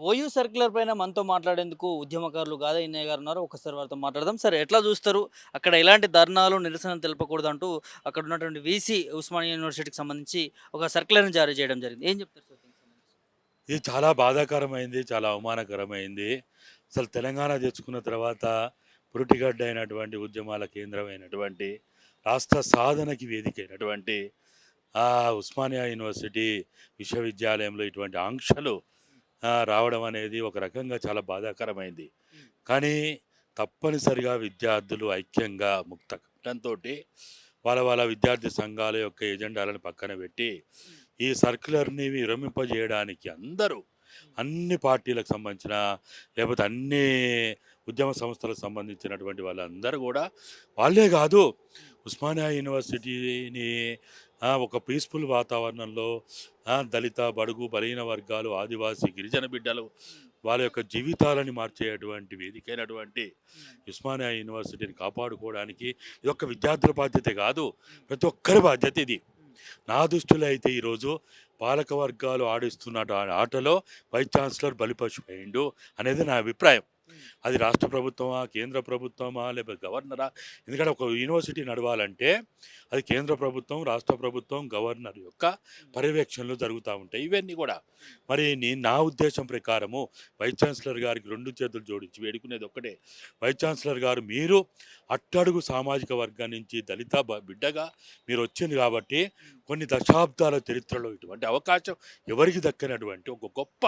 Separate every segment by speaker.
Speaker 1: OU circular పైన మనతో మాట్లాడేందుకు ఉద్యమకారులు గాదయ్య గారు ఉన్నారు. ఒకసారి వారితో మాట్లాడదాం. సరే ఎట్లా చూస్తారు? అక్కడ ఎలాంటి ధర్నాలు, నిరసనలు తెలపకూడదంటూ అక్కడ ఉన్నటువంటి వీసీ ఉస్మానియా యూనివర్సిటీకి సంబంధించి ఒక సర్క్యులర్‌ని జారీ చేయడం జరిగింది. ఏం చెప్తారు సార్ దీనికి సంబంధించి?
Speaker 2: ఇది చాలా బాధాకరమైంది. చాలా అవమానకరమైంది. అసలు తెలంగాణ తెచ్చుకున్న తర్వాత పురిటిగడ్డ అయినటువంటి ఉద్యమాల కేంద్రమైనటువంటి రాష్ట్ర సాధనకి వేదికైనటువంటి ఉస్మానియా యూనివర్సిటీ విశ్వవిద్యాలయంలో ఇటువంటి ఆంక్షలు రావడం అనేది ఒక రకంగా చాలా బాధాకరమైంది. కానీ తప్పనిసరిగా విద్యార్థులు ఐక్యంగా ముక్త కంఠంతోటి వాళ్ళ వాళ్ళ విద్యార్థి సంఘాల యొక్క ఎజెండాలను పక్కన పెట్టి ఈ సర్క్యులర్‌ని విరమింపజేయడానికి అందరూ అన్ని పార్టీలకు సంబంధించిన లేకపోతే అన్ని ఉద్యమ సంస్థలకు సంబంధించినటువంటి వాళ్ళందరూ కూడా వాళ్ళే కాదు ఉస్మానియా యూనివర్సిటీని ఒక పీస్‌ఫుల్ వాతావరణంలో దళిత, బడుగు, బలహీన వర్గాలు, ఆదివాసీ, గిరిజన బిడ్డలు వాళ్ళ యొక్క జీవితాలని మార్చేటువంటి వేదికైనటువంటి ఉస్మానియా యూనివర్సిటీని కాపాడుకోవడానికి ఇదొక్క విద్యార్థుల బాధ్యతే కాదు, ప్రతి ఒక్కరి బాధ్యత ఇది. నా దృష్టిలో అయితే ఈరోజు పాలక వర్గాలు ఆడిస్తున్న ఆటలో వైస్ ఛాన్సలర్ బలిపశువైండు అనేది నా అభిప్రాయం. అది రాష్ట్ర ప్రభుత్వమా, కేంద్ర ప్రభుత్వమా, లేకపోతే గవర్నరా? ఎందుకంటే ఒక యూనివర్సిటీ నడవాలంటే అది కేంద్ర ప్రభుత్వం, రాష్ట్ర ప్రభుత్వం, గవర్నర్ యొక్క పర్యవేక్షణలో జరుగుతూ ఉంటాయి ఇవన్నీ కూడా. మరి నా ఉద్దేశం ప్రకారము వైస్ ఛాన్సలర్ గారికి రెండు చేతులు జోడించి వేడుకునేది ఒక్కటే, వైస్ ఛాన్సలర్ గారు మీరు అట్టడుగు సామాజిక వర్గం నుంచి దళిత బిడ్డగా మీరు వచ్చింది కాబట్టి కొన్ని దశాబ్దాల చరిత్రలో ఇటువంటి అవకాశం ఎవరికి దక్కినటువంటి ఒక గొప్ప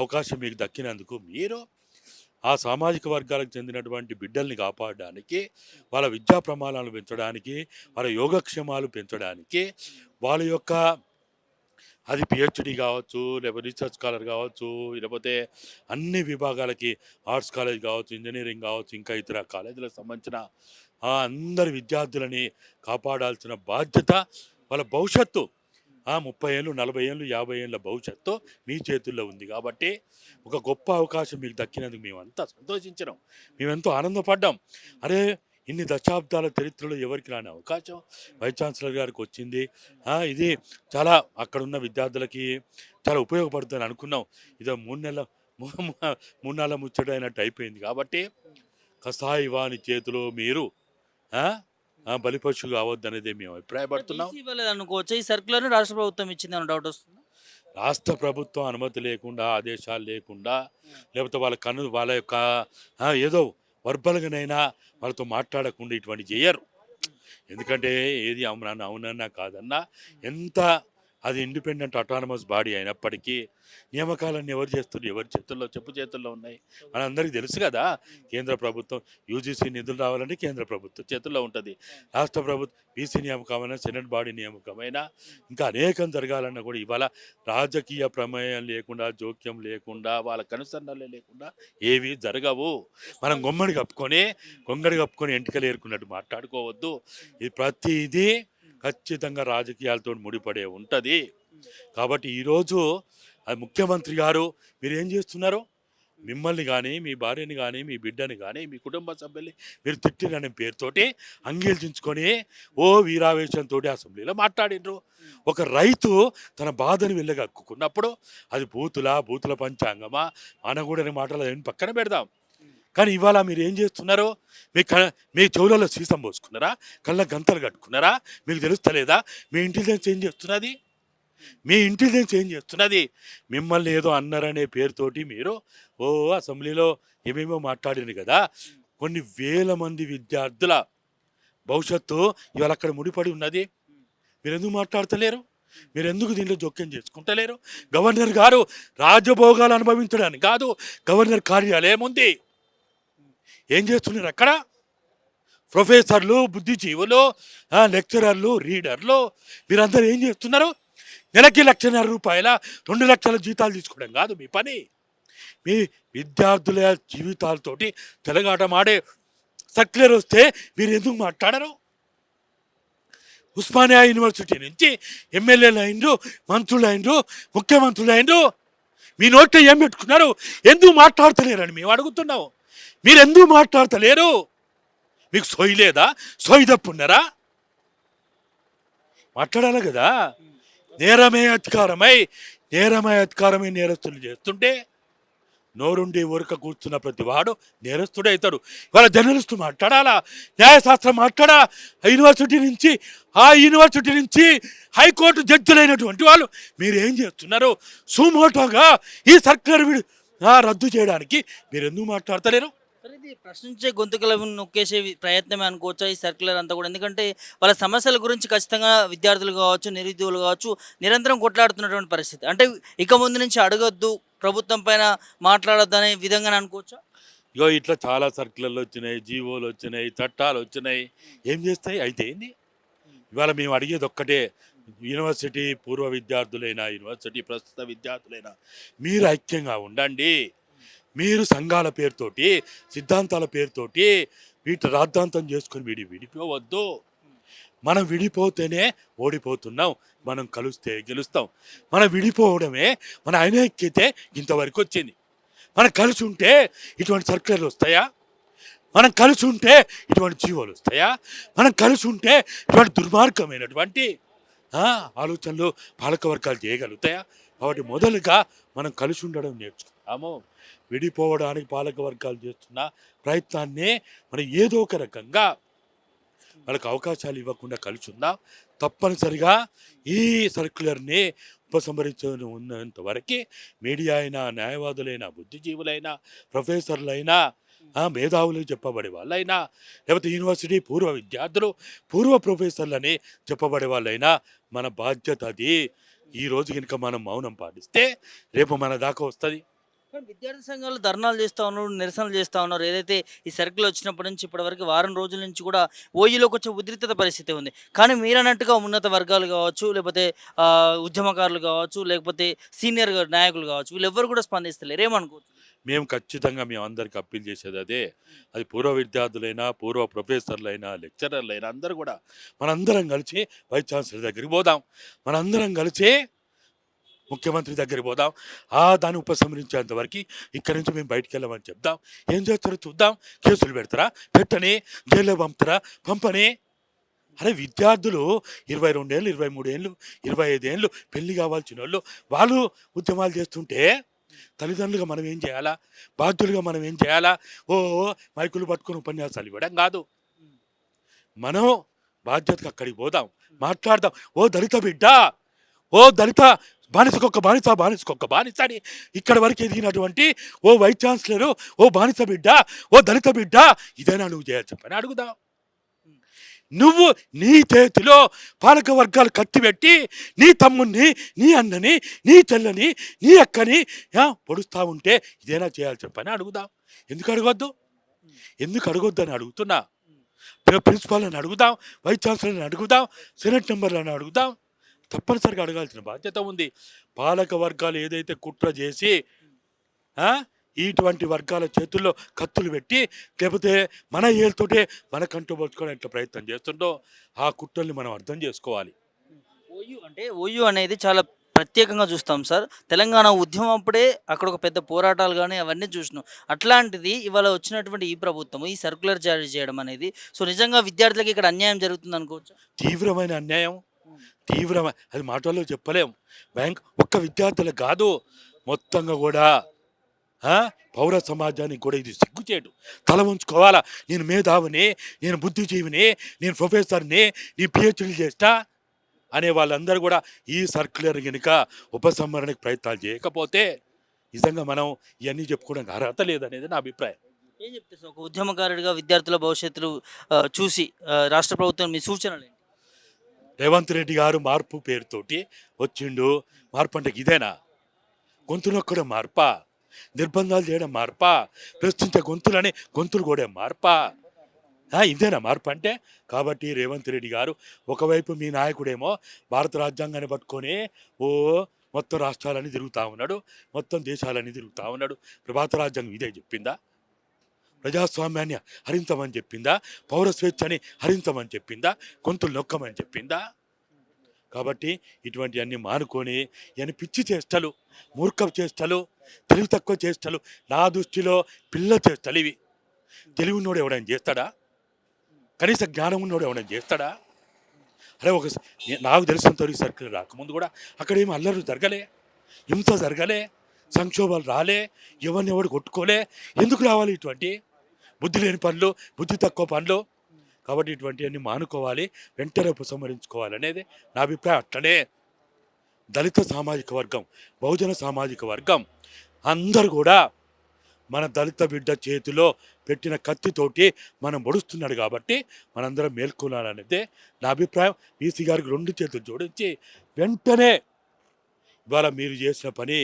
Speaker 2: అవకాశం మీకు దక్కినందుకు మీరు ఆ సామాజిక వర్గాలకు చెందినటువంటి బిడ్డల్ని కాపాడడానికి, వాళ్ళ విద్యా ప్రమాణాలు పెంచడానికి, వాళ్ళ యోగక్షేమాలు పెంచడానికి, వాళ్ళ యొక్క అది పిహెచ్డి కావచ్చు, లేకపోతే రీసెర్చ్ స్కాలర్ కావచ్చు, లేకపోతే అన్ని విభాగాలకి ఆర్ట్స్ కాలేజ్ కావచ్చు, ఇంజనీరింగ్ కావచ్చు, ఇంకా ఇతర కాలేజీలకు సంబంధించిన అందరి విద్యార్థులని కాపాడాల్సిన బాధ్యత, వాళ్ళ భవిష్యత్తు 30 ఏళ్ళు, 40 ఏళ్ళు, 50 ఏళ్ళ భవిష్యత్తు మీ చేతుల్లో ఉంది కాబట్టి ఒక గొప్ప అవకాశం మీకు దక్కినందుకు మేమంతా సంతోషించినాం, మేమెంతో ఆనందపడ్డాం. అరే ఇన్ని దశాబ్దాల చరిత్రలో ఎవరికి రాని అవకాశం వైస్ ఛాన్సలర్ గారికి వచ్చింది. ఇది చాలా అక్కడున్న విద్యార్థులకి చాలా ఉపయోగపడుతుందని అనుకున్నాం. ఇదో 3 నెలల ముచ్చటైనట్టు అయిపోయింది కాబట్టి కసాయి వాని చేతిలో మీరు బలిపశు కావద్దనేది మేము అభిప్రాయపడుతున్నాం.
Speaker 1: వీసీ ఇవ్వలేదనుకోవచ్చా? ఈ సర్క్యులర్‌ని రాష్ట్ర ప్రభుత్వం ఇచ్చిందని డౌట్ వస్తుందా?
Speaker 2: రాష్ట్ర ప్రభుత్వం అనుమతి లేకుండా, ఆదేశాలు లేకుండా, లేకపోతే వాళ్ళ యొక్క ఏదో వర్బల్గానైనా వాళ్ళతో మాట్లాడకుండా ఇటువంటి చేయరు. ఎందుకంటే ఏది అవునన్నా కాదన్నా ఎంత అది ఇండిపెండెంట్ అటానమస్ బాడీ అయినప్పటికీ నియామకాలన్నీ ఎవరు చేస్తున్నారు? ఎవరి చేతుల్లో, చెప్పు చేతుల్లో ఉన్నాయి. మనందరికీ తెలుసు కదా. కేంద్ర ప్రభుత్వం యూజీసీ నిధులు రావాలంటే కేంద్ర ప్రభుత్వం చేతుల్లో ఉంటుంది. రాష్ట్ర ప్రభుత్వం బీసీ నియామకమైనా, సెనెట్ బాడీ నియామకమైనా, ఇంకా అనేకం జరగాలన్నా కూడా ఇవాళ రాజకీయ ప్రమేయం లేకుండా, జోక్యం లేకుండా, వాళ్ళ కనుసన్నలే లేకుండా ఏవి జరగవు. మనం గొంగడి కప్పుకొని ఎంటికలు ఏరుకున్నట్టు మాట్లాడుకోవద్దు. ఇది ప్రతిదీ ఖచ్చితంగా రాజకీయాలతో ముడిపడే ఉంటుంది. కాబట్టి ఈరోజు ముఖ్యమంత్రి గారు మీరు ఏం చేస్తున్నారు? మిమ్మల్ని కానీ, మీ భార్యని కానీ, మీ బిడ్డని కానీ, మీ కుటుంబ సభ్యుల్ని మీరు తిట్టిననే పేరుతోటి అంగీల్చించుకొని వీరావేశంతో అసెంబ్లీలో మాట్లాడినరు. ఒక రైతు తన బాధను వెళ్ళగక్కున్నప్పుడు అది బూతుల పంచాంగమా, అనకూడని మాటలు ఏం పక్కన పెడదాం. కానీ ఇవాళ మీరు ఏం చేస్తున్నారు? మీ చెవులలో సీసం పోసుకున్నారా? కళ్ళ గంతలు కట్టుకున్నారా? మీకు తెలుస్తలేదా? మీ ఇంటెలిజెన్స్ ఏం చేస్తున్నది? మిమ్మల్ని ఏదో అన్నారనే పేరుతోటి మీరు అసెంబ్లీలో ఏమేమో మాట్లాడింది కదా. కొన్ని వేల మంది విద్యార్థుల భవిష్యత్తు ఇవాళ అక్కడ ముడిపడి ఉన్నది. మీరెందుకు మాట్లాడతలేరు? మీరెందుకు దీంట్లో జోక్యం చేసుకుంటలేరు? గవర్నర్ గారు రాజభోగాలు అనుభవించడానికి కాదు, గవర్నర్ కార్యాలయం ఉంది. ఏం చేస్తున్నారు అక్కడ? ప్రొఫెసర్లు, బుద్ధిజీవులు, లెక్చరర్లు, రీడర్లు మీరందరూ ఏం చేస్తున్నారు? నెలకి రూ. 1,50,000, 2 లక్షల జీతాలు తీసుకోవడం కాదు మీ పని. మీ విద్యార్థుల జీవితాలతోటి తెలగాటమాడే సర్క్యులర్ వస్తే మీరు ఎందుకు మాట్లాడరు? ఉస్మానియా యూనివర్సిటీ నుంచి ఎమ్మెల్యేలు అయినరు, మంత్రులు అయినరు, ముఖ్యమంత్రులు అయినరు. మీ నోట్లో ఏం పెట్టుకున్నారు? ఎందుకు మాట్లాడతలేరని మేము అడుగుతున్నాము. మీరు ఎందుకు మాట్లాడతలేరు? మీకు సోయి లేదా? సోయి తప్పున్నారా? మాట్లాడాలి కదా. నేరమే అధికారమై నేరస్తులు చేస్తుంటే నోరుండి ఊరక కూర్చున్న ప్రతి వాడు నేరస్తుడే అవుతాడు. ఇవాళ జర్నలిస్టు మాట్లాడాలా, న్యాయశాస్త్రం మాట్లాడా, ఆ యూనివర్సిటీ నుంచి హైకోర్టు జడ్జిలైనటువంటి వాళ్ళు మీరు ఏం చేస్తున్నారు? సుమోటోగా ఈ సర్కారు రద్దు చేయడానికి మీరు ఎందుకు మాట్లాడతలేరు?
Speaker 1: సరే, ఇది ప్రశ్నించే గొంతుకలను నొక్కేసే ప్రయత్నమే అనుకోవచ్చా ఈ సర్క్యులర్ అంతా కూడా? ఎందుకంటే వాళ్ళ సమస్యల గురించి ఖచ్చితంగా విద్యార్థులు కావచ్చు, నిరుద్యోగులు కావచ్చు, నిరంతరం కొట్లాడుతున్నటువంటి పరిస్థితి. అంటే ఇక ముందు నుంచి అడగొద్దు, ప్రభుత్వం పైన మాట్లాడొద్దు అనే విధంగానే అనుకోవచ్చా?
Speaker 2: ఇగో ఇట్లా చాలా సర్కిల్లు వచ్చినాయి, జీవోలు వచ్చినాయి, చట్టాలు వచ్చినాయి. ఏం చేస్తాయి? అయితే ఏంది? ఇవాళ మేము అడిగేది ఒక్కటే, యూనివర్సిటీ పూర్వ విద్యార్థులైనా, యూనివర్సిటీ ప్రస్తుత విద్యార్థులైనా, మీరు ఐక్యంగా ఉండండి. మీరు సంఘాల పేరుతోటి, సిద్ధాంతాల పేరుతోటి వీటి రాద్ధాంతం చేసుకొని విడిపోవద్దు. మనం విడిపోతేనే ఓడిపోతున్నాం, మనం కలిస్తే గెలుస్తాం. మనం విడిపోవడమే మన ఐక్యతే ఇంతవరకు వచ్చింది. మనం కలిసి ఉంటే ఇటువంటి సర్క్యులర్లు వస్తాయా? మనం కలిసి ఉంటే ఇటువంటి జీవోలు వస్తాయా? మనం కలిసి ఉంటే ఇటువంటి దుర్మార్గమైనటువంటి ఆలోచనలు పాలక వర్గాలు చేయగలుగుతాయా? కాబట్టి మొదలుగా మనం కలిసి ఉండడం నేర్చుకుంటాము. విడిపోవడానికి పాలక వర్గాలు చేస్తున్న ప్రయత్నాన్ని మనం ఏదో ఒక రకంగా వాళ్ళకి అవకాశాలు ఇవ్వకుండా కలిసి ఉందాం. తప్పనిసరిగా ఈ సర్క్యులర్ని ఉపసంహరించని ఉన్నంత వరకు మీడియా అయినా, న్యాయవాదులైనా, బుద్ధిజీవులైనా, ప్రొఫెసర్లైనా, మేధావులు చెప్పబడే వాళ్ళైనా, లేకపోతే యూనివర్సిటీ పూర్వ విద్యార్థులు, పూర్వ ప్రొఫెసర్లని చెప్పబడే వాళ్ళైనా మన బాధ్యత అది. ఈ రోజు కనుక మనం మౌనం పాటిస్తే రేపు మన దాకా వస్తుంది.
Speaker 1: కానీ విద్యార్థి సంఘాలు ధర్నాలు చేస్తా ఉన్నారు, నిరసనలు చేస్తా ఉన్నారు. ఏదైతే ఈ సర్కిల్ వచ్చినప్పటి నుంచి ఇప్పటివరకు వారం రోజుల నుంచి కూడా ఓయూలోకి వచ్చే ఉద్రిక్తత పరిస్థితి ఉంది. కానీ మీరన్నట్టుగా ఉన్నత వర్గాలు కావచ్చు, లేకపోతే ఉద్యమకారులు కావచ్చు, లేకపోతే సీనియర్ నాయకులు కావచ్చు, వీళ్ళెవ్వరు కూడా స్పందిస్తలేరు. ఏమనుకోవచ్చు?
Speaker 2: మేము ఖచ్చితంగా మేము అందరికి అప్పీల్ చేసేది అదే. అది పూర్వ విద్యార్థులైనా, పూర్వ ప్రొఫెసర్లైనా, లెక్చరర్లైనా అందరూ కూడా మనందరం కలిసి వైస్ ఛాన్సలర్ దగ్గరికి పోదాం. మనందరం కలిసి ముఖ్యమంత్రి దగ్గరికి పోదాం. దాన్ని ఉపసంహరించేంత వరకు ఇక్కడి నుంచి మేము బయటికి వెళ్ళమని చెప్దాం. ఏం చేస్తారో చూద్దాం. కేసులు పెడతారా? పెట్టని. జైల్లో పంపుతారా? పంపని. అరే విద్యార్థులు 22 ఏళ్ళు, 23 ఏళ్ళు, 25 ఏళ్ళు పెళ్లి కావాల్సిన వాళ్ళు ఉద్యమాలు చేస్తుంటే తల్లిదండ్రులుగా మనం ఏం చేయాలా? బాధ్యులుగా మనం ఏం చేయాలా? మైకులు పట్టుకొని ఉపన్యాసాలు ఇవ్వడం కాదు. మనం బాధ్యతగా అక్కడికి పోదాం, మాట్లాడదాం. దళిత బిడ్డ, దళిత బానిసకొక్క బానిస అని ఇక్కడ వరకు ఎదిగినటువంటి వైస్ ఛాన్సలరు, బానిస బిడ్డ, దళిత బిడ్డ, ఇదేనా నువ్వు చేయాలి చెప్పని అడుగుదాం. నువ్వు నీ చేతిలో పాలక వర్గాలు కత్తిపెట్టి నీ తమ్ముడిని, నీ అన్నని, నీ చెల్లని, నీ అక్కని పొడుస్తూ ఉంటే ఇదేనా చేయాలి చెప్పని అడుగుదాం. ఎందుకు అడగొద్దు అని అడుగుతున్నా. ప్రిన్సిపాల్ని అడుగుదాం, వైస్ ఛాన్సలర్ని అడుగుదాం, సెనెట్ మెంబర్లను అడుగుదాం. తప్పనిసరిగా అడగాల్సిన బాధ్యత ఉంది. పాలక వర్గాలు ఏదైతే కుట్ర చేసి ఇటువంటి వర్గాల చేతుల్లో కత్తులు పెట్టి, లేకపోతే మన ఏళ్ళతోటే మన కంటూ పోల్చుకోవడానికి ప్రయత్నం చేస్తుండో ఆ కుట్రల్ని మనం అర్థం చేసుకోవాలి.
Speaker 1: ఓయూ అనేది చాలా ప్రత్యేకంగా చూస్తాం సార్. తెలంగాణ ఉద్యమం అప్పుడే అక్కడ ఒక పెద్ద పోరాటాలు కానీ అవన్నీ చూసినాం. అట్లాంటిది ఇవాళ వచ్చినటువంటి ఈ ప్రభుత్వం ఈ సర్క్యులర్ జారీ చేయడం అనేది నిజంగా విద్యార్థులకు ఇక్కడ అన్యాయం జరుగుతుంది అనుకోవచ్చు.
Speaker 2: తీవ్రమైన అన్యాయం, అది మాటల్లో చెప్పలేం. ఒక్క విద్యార్థులకు కాదు, మొత్తంగా కూడా పౌర సమాజానికి కూడా ఇది సిగ్గుచేటు. తల ఉంచుకోవాలా. నేను మేధావిని, నేను బుద్ధిజీవిని, నేను ప్రొఫెసర్ని, నేను పిహెచ్డీ చేస్తా అనే వాళ్ళందరూ కూడా ఈ సర్క్యులర్ కనుక ఉపసంహరణకు ప్రయత్నాలు చేయకపోతే నిజంగా మనం ఇవన్నీ చెప్పుకోవడానికి అర్హత లేదనేది నా అభిప్రాయం.
Speaker 1: ఏం చెప్తే సార్, ఒక ఉద్యమకారుడిగా విద్యార్థుల భవిష్యత్తులు చూసి రాష్ట్ర ప్రభుత్వం మీ సూచనలు ఏంటి?
Speaker 2: రేవంత్ రెడ్డి గారు మార్పు పేరుతోటి వచ్చిండు. మార్పు అంటే ఇదేనా? గొంతు నొక్కడం మార్పా? నిర్బంధాలు చేయడం మార్పా? ప్రశ్నించే గొంతులు కూడా మార్పా? ఇదేనా మార్పు అంటే? కాబట్టి రేవంత్ రెడ్డి గారు ఒకవైపు మీ నాయకుడేమో భారత రాజ్యాంగాన్ని పట్టుకొని మొత్తం రాష్ట్రాలని తిరుగుతూ ఉన్నాడు, మొత్తం దేశాలని తిరుగుతూ ఉన్నాడు. భారత రాజ్యాంగం ఇదే చెప్పిందా? ప్రజాస్వామ్యాన్ని హరించమని చెప్పిందా? పౌర స్వేచ్ఛని హరించమని చెప్పిందా? గొంతులు నొక్కమని చెప్పిందా? కాబట్టి ఇటువంటివన్నీ మానుకొని ఇవన్నీ పిచ్చి చేష్టలు, మూర్ఖపు చేష్టలు, తెలివి తక్కువ చేష్టలు, నా దృష్టిలో పిల్ల చేష్టలు ఇవి. తెలివి ఉన్నోడు ఎవడైనా చేస్తాడా? కనీస జ్ఞానం ఉన్నోడు ఎవడైనా చేస్తాడా? అరే నాకు తెలిసినంత సర్కిల్ రాకముందు కూడా అక్కడ ఏమి అల్లరు జరగలే, హింస జరగలే, సంక్షోభాలు రాలే, ఎవరు కొట్టుకోలే, ఎందుకు రావాలి ఇటువంటి బుద్ధి లేని పనులు, బుద్ధి తక్కువ పనులు? కాబట్టి ఇటువంటివన్నీ మానుకోవాలి, వెంటనే ఉపసంహరించుకోవాలి అనేది నా అభిప్రాయం. అట్లనే దళిత సామాజిక వర్గం, బహుజన సామాజిక వర్గం అందరు కూడా మన దళిత బిడ్డ చేతిలో పెట్టిన కత్తితోటి మనం పొడుస్తున్నాడు కాబట్టి మనందరం మేల్కొనాలనేదే నా అభిప్రాయం. బీసీ గారికి 2 చేతులు జోడించి వెంటనే ఇవాళ మీరు చేసిన పని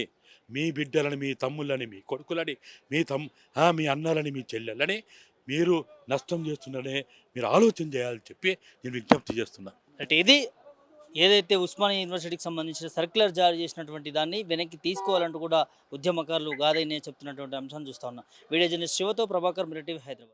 Speaker 2: మీ బిడ్డలని, మీ తమ్ముళ్ళని, మీ కొడుకులని, మీ అన్నలని, మీ చెల్లెళ్ళని మీరు నష్టం చేస్తున్నారని మీరు ఆలోచన చేయాలని చెప్పి నేను విజ్ఞప్తి చేస్తున్నాను.
Speaker 1: అంటే ఇది ఏదైతే ఉస్మానియా యూనివర్సిటీకి సంబంధించిన సర్క్యులర్ జారీ చేసినటువంటి దాన్ని వెనక్కి తీసుకోవాలంటూ కూడా ఉద్యమకారులు గాదైనే చెప్తున్నటువంటి అంశాన్ని చూస్తా ఉన్నాం. వీడియో జర్నలిస్ట్ శివతో ప్రభాకర్, మిర్రర్ టీవీ, హైదరాబాద్.